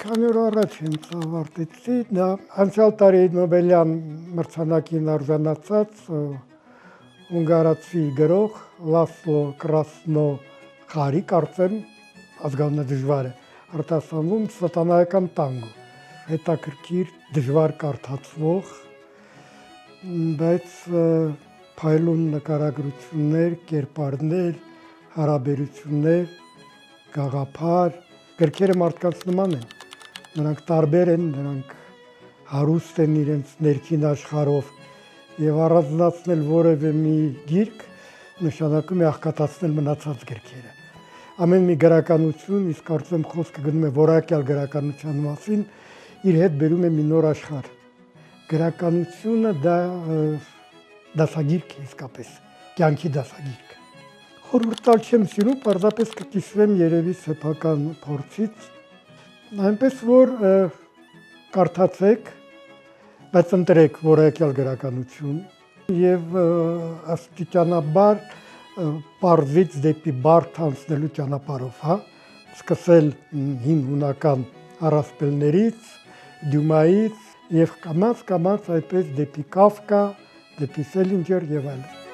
քանի օր առաջ հենց ավարտեցի, դա անցյալ տարի Նոբելյան մրցանակին արժանացած հունգարացի գրող Լասլո Կրասնոխարի, կարծեմ ազգանունը դժվար է, արտասանվում Սատանայական տանգո, հետաքրքիր, դժվար կարդացվող, բայց փայլուն նկարագրություններ, կերպարներ, հարաբերություններ, գաղափար, գրքերը մարդկանց նման են, նրանք տարբեր են, նրանք հարուստ են իրենց ներքին աշխարհով եւ առանձնացնել որևէ մի գիրք նշանակում է աղքատացնել մնացած գրքերը։ Ամեն մի գրականություն, իսկ կարծեմ խոսքը գնում է որակյալ գրականության մասին, իր հետ բերում է մի նոր աշխարհ։ Գրականությունը դա դասագիրք է իսկապես, կյանքի դասագիրք։ Խորհուրդ տալ չեմ սիրում, պարզապես կկիսվեմ երևի սեփական փորձից, այնպես որ կարդացեք, բայց ընտրեք որակյալ գրականություն եւ աստիճանաբար պարզից դեպի բարդ անցնելու ճանապարհով, սկսել հին հունական առասպելներից, Դյումայից եւ կամաց այդպես դեպի Կաֆկա, դեպի Սելինջեր եւ այլն։